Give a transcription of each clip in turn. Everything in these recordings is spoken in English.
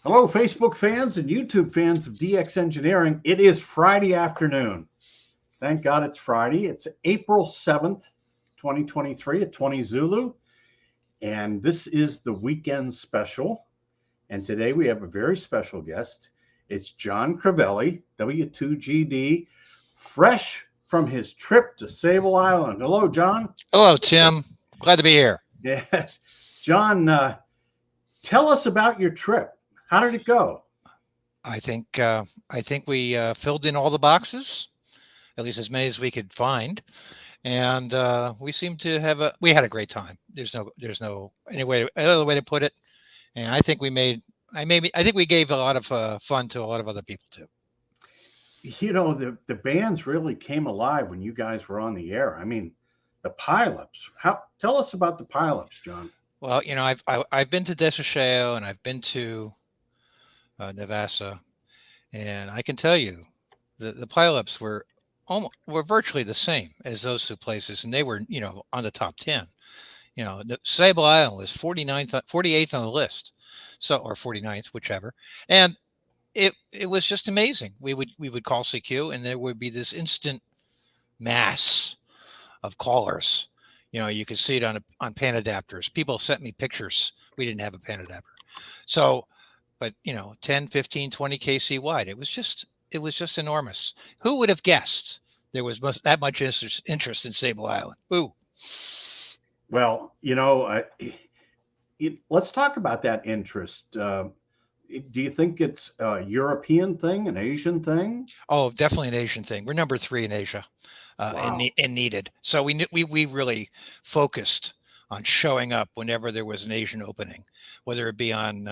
Hello, Facebook fans and YouTube fans of DX Engineering. It is Friday afternoon. Thank God it's Friday. It's April 7th, 2023 at 20 Zulu. And this is the weekend special. And today we have a very special guest. It's John Crivelli, W2GD, fresh from his trip to Sable Island. Hello, John. Hello, Tim. Glad to be here. Yes. John, tell us about your trip. How did it go? I think we filled in all the boxes, at least as many as we could find, and we seemed to have had a great time. There's no other way to put it, and I think we gave a lot of fun to a lot of other people too. You know, the bands really came alive when you guys were on the air. I mean, the pileups. Tell us about the pileups, John. Well, you know, I've been to Desacheo and I've been to Navassa, and I can tell you the pileups were virtually the same as those two places, and they were, you know, on the top 10. You know, Sable Island was 48th on the list, so, or 49th, whichever, and it was just amazing. We would call CQ, and there would be this instant mass of callers. You know, you could see it on pan adapters. People sent me pictures. We didn't have a pan adapter, so. But, you know, 10, 15, 20 KC wide. It was just enormous. Who would have guessed there was that much interest in Sable Island? Who? Well, you know, let's talk about that interest. Do you think it's a European thing, an Asian thing? Oh, definitely an Asian thing. We're number 3 in Asia, Wow. and needed. So we really focused on showing up whenever there was an Asian opening, whether it be on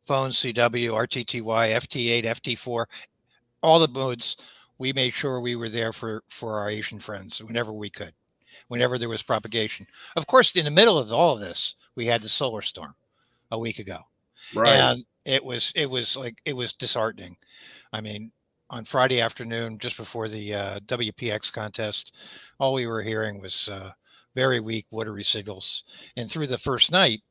phone, CW, RTTY, FT8, FT4, all the modes. We made sure we were there for our Asian friends whenever we could, whenever there was propagation. Of course, in the middle of all of this, we had the solar storm a week ago. Right. And it was disheartening. I mean, on Friday afternoon, just before the WPX contest, all we were hearing was very weak watery signals. And through the first night,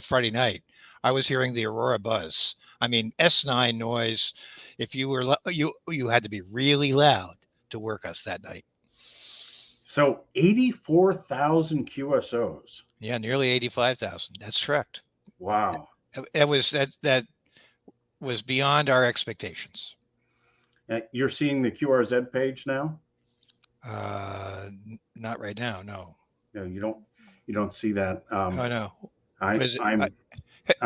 Friday night, I was hearing the Aurora buzz. I mean, S9 noise. If you were you had to be really loud to work us that night. So 84,000 QSOs. Yeah, nearly 85,000. That's correct. Wow. That was beyond our expectations. You're seeing the QRZ page now? Not right now. No. No, you don't see that. Oh no. I'm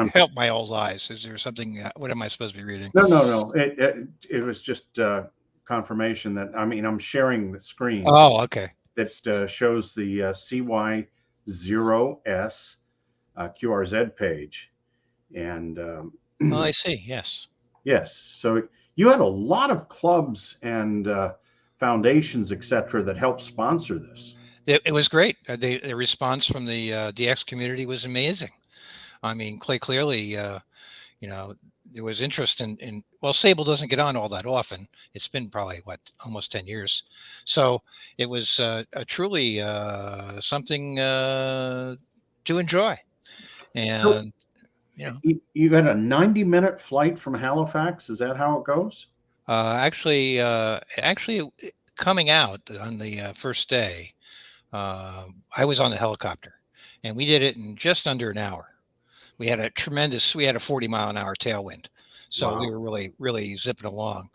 help my old eyes. Is there something? What am I supposed to be reading? No. It was just confirmation that I'm sharing the screen. Oh, okay. That shows the CY0S QRZ page, and oh, I see. Yes. Yes. So you had a lot of clubs and foundations, etc., that helped sponsor this. It was great. The response from the DX community was amazing. I mean, quite clearly, you know, there was interest in well, Sable doesn't get on all that often. It's been probably almost 10 years. So it was truly something to enjoy. And, so, you know, you had a 90-minute flight from Halifax. Is that how it goes? Actually, coming out on the first day, I was on the helicopter, and we did it in just under an hour. We had a 40-mile-an-hour tailwind, so Wow. we were really zipping along.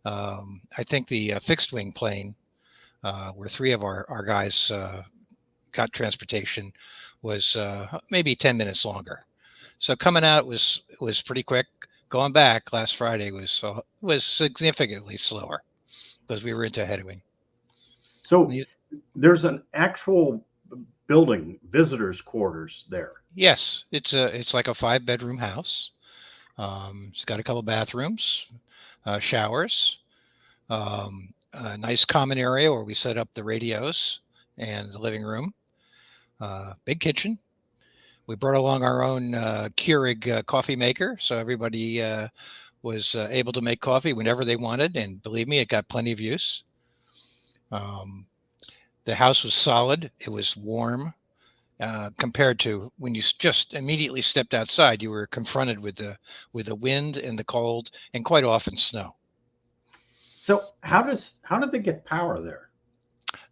I think the fixed wing plane, where 3 of our guys got transportation, was maybe 10 minutes longer. So coming out was pretty quick. Going back last Friday was significantly slower because we were into headwind. So there's an actual building, visitors' quarters there. Yes, it's like a 5-bedroom house. It's got a couple bathrooms, showers, a nice common area where we set up the radios and the living room, big kitchen. We brought along our own Keurig coffee maker, so everybody was able to make coffee whenever they wanted, and believe me, it got plenty of use. The house was solid. It was warm. compared to when you just immediately stepped outside. You were confronted with the wind and the cold, and quite often snow. So how did they get power there?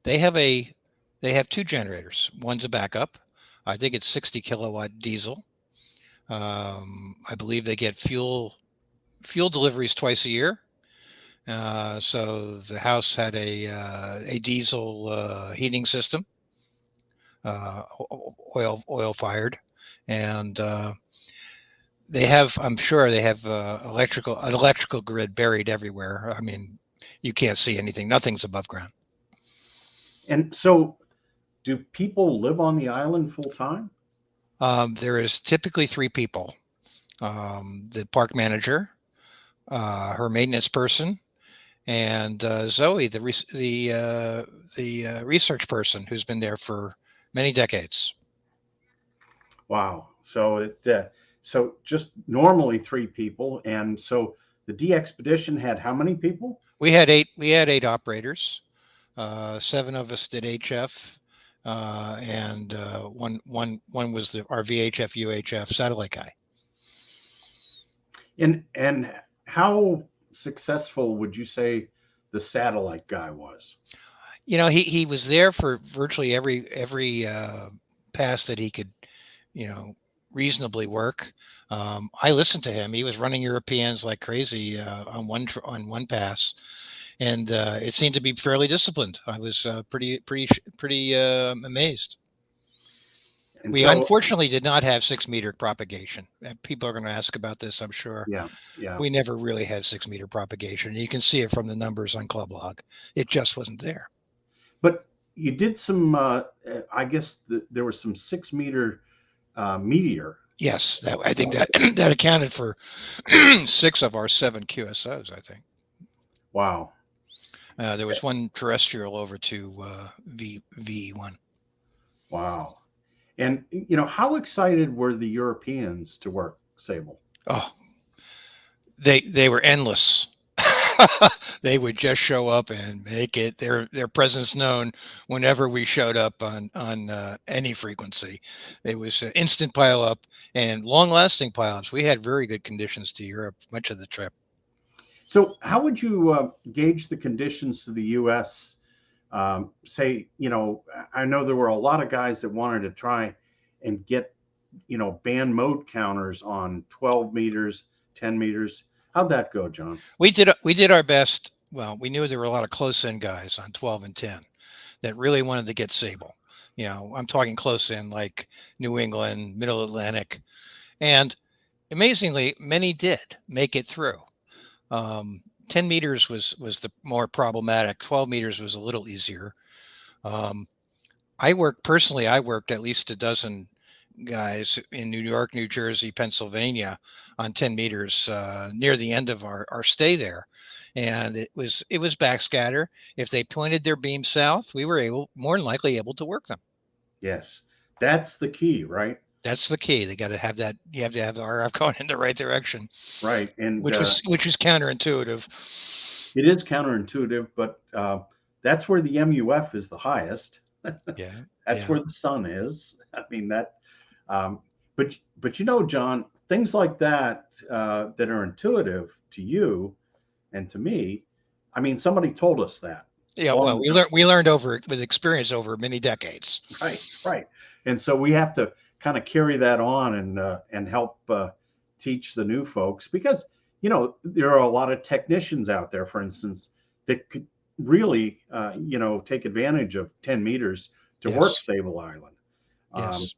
They have a they have two generators. One's a backup. I think it's 60 kilowatt diesel. I believe they get fuel deliveries twice a year. So the house had a diesel heating system, oil fired, and I'm sure they have an electrical grid buried everywhere. I mean, you can't see anything. Nothing's above ground. And so, do people live on the island full time? There is typically three people: the park manager, her maintenance person, and Zoe, the research person who's been there for many decades. Wow. So just normally three people, and so the D Expedition had how many people? We had eight operators. Seven of us did HF, and one was our VHF UHF satellite guy. And how successful would you say the satellite guy was? You know, he was there for virtually every pass that he could, reasonably work. I listened to him. He was running Europeans like crazy on one pass, and it seemed to be fairly disciplined. I was pretty amazed. And we unfortunately did not have 6 meter propagation. And people are going to ask about this, I'm sure. Yeah. We never really had 6 meter propagation. You can see it from the numbers on Club Log. It just wasn't there. But you did some. I guess there was some 6 meter meteor. Yes, I think that accounted for 6 of our 7 QSOs. I think. Wow. There was one terrestrial over to V1. Wow. And how excited were the Europeans to work Sable? Oh, they were endless. They would just show up and make it their presence known whenever we showed up on any frequency. It was instant pile up and long lasting pile ups. We had very good conditions to Europe much of the trip. So how would you gauge the conditions to the U.S.? Say, I know there were a lot of guys that wanted to try and get, band mode counters on 12 meters, 10 meters. How'd that go, John? We did our best. Well, we knew there were a lot of close in guys on 12 and 10 that really wanted to get Sable. I'm talking close in like New England, Middle Atlantic, and amazingly, many did make it through. 10 meters was the more problematic. 12 meters was a little easier. I worked at least a dozen guys in New York, New Jersey, Pennsylvania on 10 meters near the end of our stay there. And it was backscatter. If they pointed their beam south, we were more than likely able to work them. Yes. That's the key, right? That's the key. They got to have that. You have to have the RF going in the right direction. Right. And which is counterintuitive. It is counterintuitive, but that's where the MUF is the highest. Yeah. That's where the sun is. I mean that. But John, things like that that are intuitive to you and to me. I mean, somebody told us that. Yeah, well, we learned with experience over many decades. Right. And so we have to kind of carry that on and help teach the new folks, because there are a lot of technicians out there, for instance, that could really take advantage of 10 meters to work Sable Island. Yes.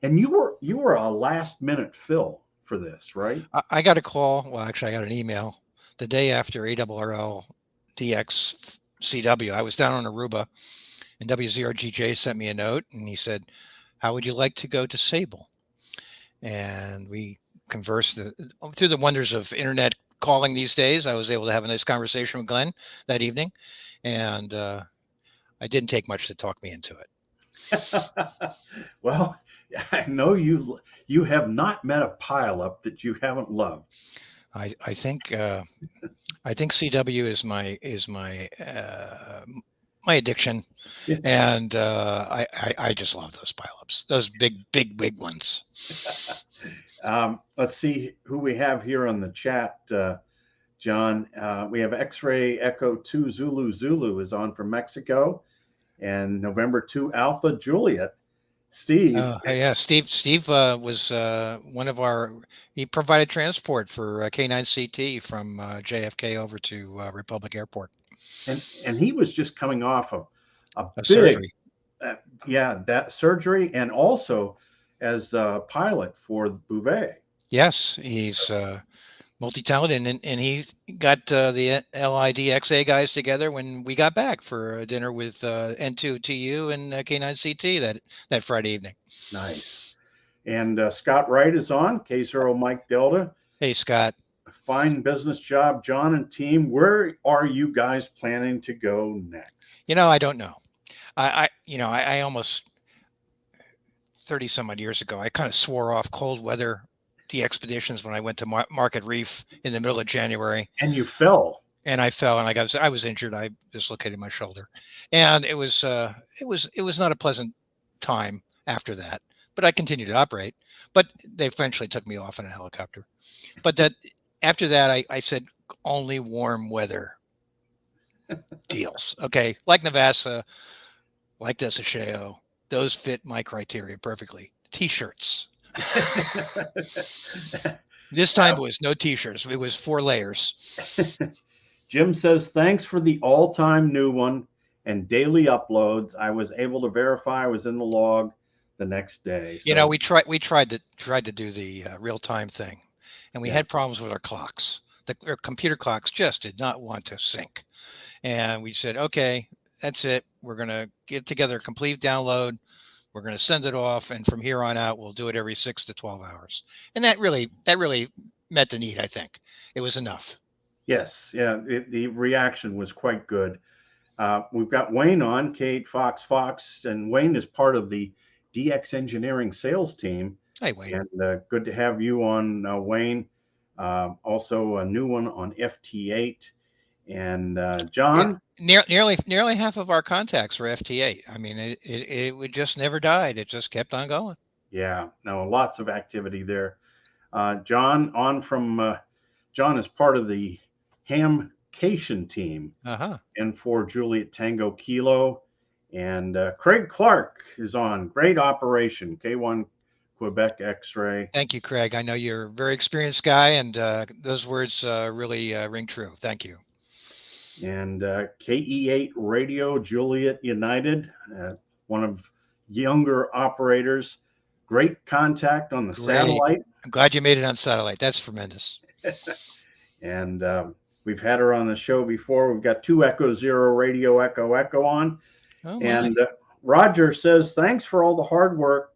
And you were a last minute fill for this, right? I got a call. Well, actually, I got an email the day after ARRL DX CW. I was down on Aruba, and W2GD sent me a note, and he said, "How would you like to go to Sable?" And we conversed through the wonders of internet calling these days. I was able to have a nice conversation with Glenn that evening, and I didn't take much to talk me into it. Well, I know you have not met a pileup that you haven't loved. I think CW is my my addiction. Yeah. And I just love those pileups, those big ones. Let's see who we have here on the chat, John. We have X-Ray Echo 2 Zulu Zulu is on from Mexico, and November 2 Alpha Juliet. Steve. Yeah, Steve was one of our. He provided transport for K9CT from JFK over to Republic Airport. And he was just coming off of a big surgery. That surgery, and also as a pilot for Bouvet. Yes, he's multi-talented, and he got the LIDXA guys together when we got back for a dinner with N2TU and K9CT that Friday evening. Nice. And Scott Wright is on, K0 Mike Delta. Hey, Scott. Fine business job, John and team. Where are you guys planning to go next? I don't know. I almost 30 some odd years ago, I kind of swore off cold weather expeditions when I went to Market Reef in the middle of January. And you fell. And I fell, and I was injured. I dislocated my shoulder, and it was not a pleasant time after that. But I continued to operate. But they eventually took me off in a helicopter. But after that, I said only warm weather deals. Okay, like Navassa, like Desacheo, those fit my criteria perfectly. T-shirts. This time it was no T-shirts. It was 4 layers. Jim says, thanks for the all-time new one and daily uploads. I was able to verify I was in the log the next day. So, we tried to do the real-time thing, and we had problems with our clocks. Our computer clocks just did not want to sync. And we said, okay, that's it. We're going to get together a complete download. We're going to send it off. And from here on out, we'll do it every 6 to 12 hours. And that really met the need, I think. It was enough. Yes. Yeah. The reaction was quite good. We've got Wayne on, Kate Fox, and Wayne is part of the DX Engineering sales team. Hey, Wayne. And good to have you on, Wayne. Also a new one on FT8. And John? Yeah, nearly half of our contacts were FT8. I mean, it just never died. It just kept on going. Yeah, no, lots of activity there. John John is part of the Hamcation team. And for Juliet Tango Kilo. And Craig Clark is on. Great operation, K1 Quebec X-Ray. Thank you, Craig. I know you're a very experienced guy, and those words really ring true. Thank you. And KE8 Radio, Juliet United, one of younger operators. Great contact on the satellite. I'm glad you made it on satellite. That's tremendous. And we've had her on the show before. We've got 2 Echo Zero Radio Echo on. Oh, and Roger says, thanks for all the hard work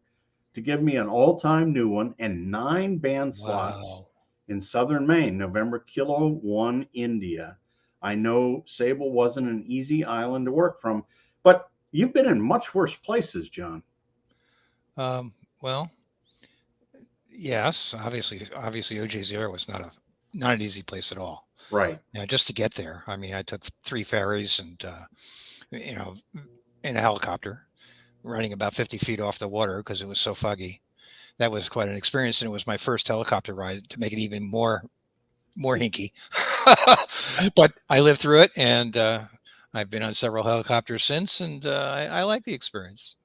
to give me an all-time new one and 9 band slots in Southern Maine, November Kilo 1 India. I know Sable wasn't an easy island to work from, but you've been in much worse places, John. Well, yes, obviously OJ0 was not an easy place at all. Right. Just to get there. I mean, I took 3 ferries and, in a helicopter running about 50 feet off the water because it was so foggy. That was quite an experience. And it was my first helicopter ride to make it even more hinky. But I lived through it, and I've been on several helicopters since, and I like the experience.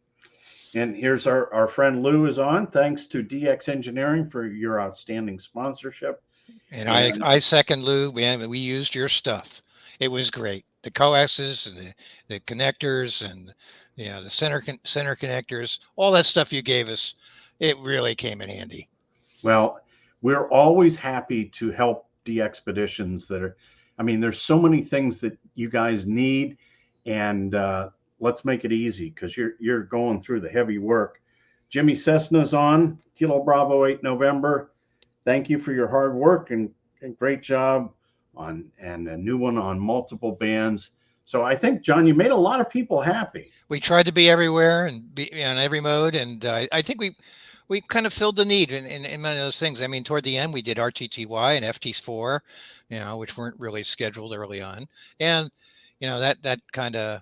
And here's our friend Lou is on. Thanks to DX Engineering for your outstanding sponsorship. And I second Lou. We used your stuff. It was great. The coaxes and the connectors and the center connectors, all that stuff you gave us, it really came in handy. Well, we're always happy to help DXpeditions there's so many things that you guys need, and let's make it easy because you're going through the heavy work. Jimmy Cessna's on, Kilo Bravo 8 November. Thank you for your hard work and great job and a new one on multiple bands. So I think, John, you made a lot of people happy. We tried to be everywhere and be on every mode, and I think we kind of filled the need in one of those things. I mean, toward the end, we did RTTY and FT4, which weren't really scheduled early on, and that kind of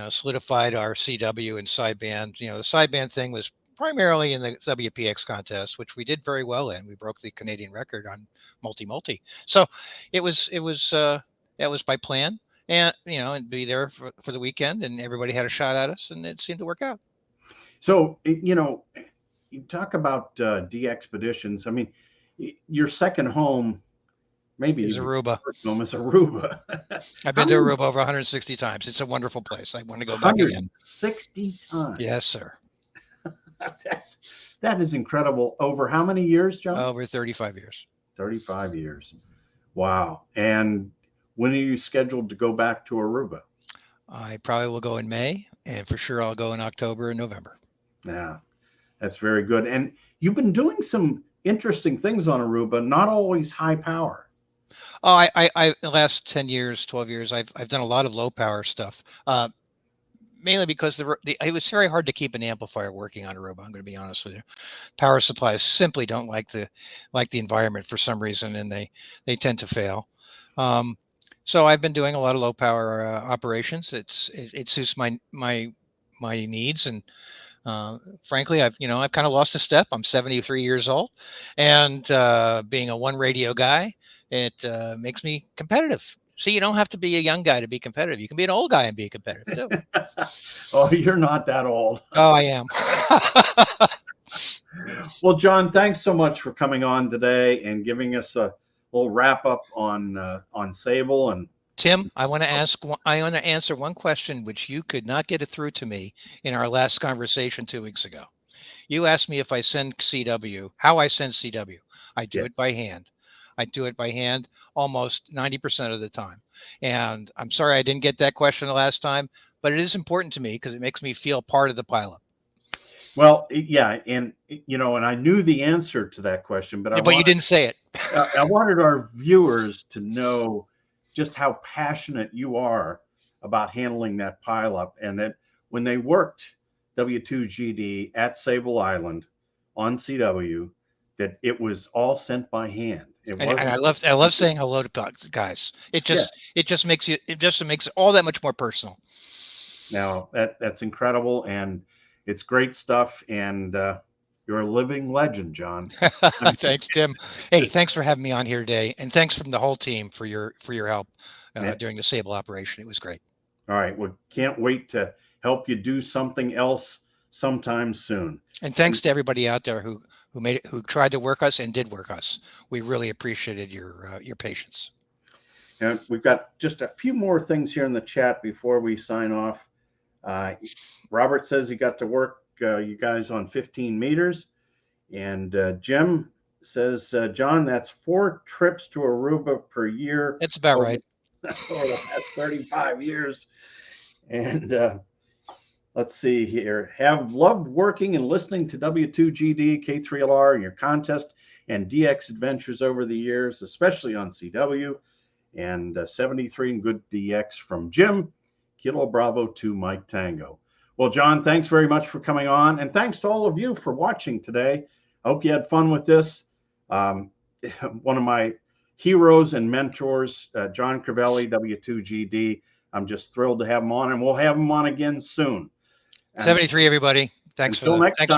solidified our CW and sideband. The sideband thing was primarily in the WPX contest, which we did very well in. We broke the Canadian record on multi. So it was that was by plan, and and be there for the weekend, and everybody had a shot at us, and it seemed to work out. So you talk about DXpeditions. I mean, your second home, maybe Is Aruba. First home is Aruba. I've been to Aruba over 160 times. It's a wonderful place. I want to go back again. 160 times. Yes, sir. That is incredible. Over how many years, John? Over 35 years. 35 years. Wow. And when are you scheduled to go back to Aruba? I probably will go in May, and for sure I'll go in October and November. Yeah, that's very good. And you've been doing some interesting things on Aruba, not always high power. Oh, I the last 10 years, 12 years, I've done a lot of low power stuff. Mainly because it was very hard to keep an amplifier working on Aruba. I'm going to be honest with you. Power supplies simply don't like the environment for some reason, and they tend to fail. So I've been doing a lot of low power operations. It suits my needs, and frankly, I've kind of lost a step. I'm 73 years old, and being a one radio guy, it makes me competitive. See, you don't have to be a young guy to be competitive. You can be an old guy and be competitive too. Oh, you're not that old. Oh, I am. Well, John, thanks so much for coming on today and giving us a little wrap up on Sable. And Tim, I want to answer one question which you could not get it through to me in our last conversation 2 weeks ago. You asked me if I send CW, how I send CW. I do it by hand. I do it by hand almost 90% of the time. And I'm sorry I didn't get that question the last time, but it is important to me because it makes me feel part of the pilot. Well, yeah, and and I knew the answer to that question, but you didn't say it. I wanted our viewers to know just how passionate you are about handling that pileup, and that when they worked W2GD at Sable Island on CW, that it was all sent by hand. And I love saying hello to guys. It just makes it all that much more personal. Now that's incredible, and it's great stuff. And you're a living legend, John. Thanks, Tim. Hey, thanks for having me on here today, and thanks from the whole team for your help during the Sable operation. It was great. All right, well, can't wait to help you do something else sometime soon. And thanks to everybody out there who tried to work us and did work us. We really appreciated your patience. And we've got just a few more things here in the chat before we sign off. Robert says he got to work you guys on 15 meters. And Jim says, John, that's 4 trips to Aruba per year. That's about right. Over the past 35 years. And let's see here. Have loved working and listening to W2GD, K3LR, and your contest and DX adventures over the years, especially on CW. And 73 and good DX from Jim, Kilo Bravo 2 Mike Tango. Well, John, thanks very much for coming on. And thanks to all of you for watching today. I hope you had fun with this. One of my heroes and mentors, John Crivelli, W2GD. I'm just thrilled to have him on, and we'll have him on again soon. 73, everybody. Thanks for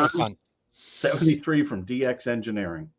fun. 73 from DX Engineering.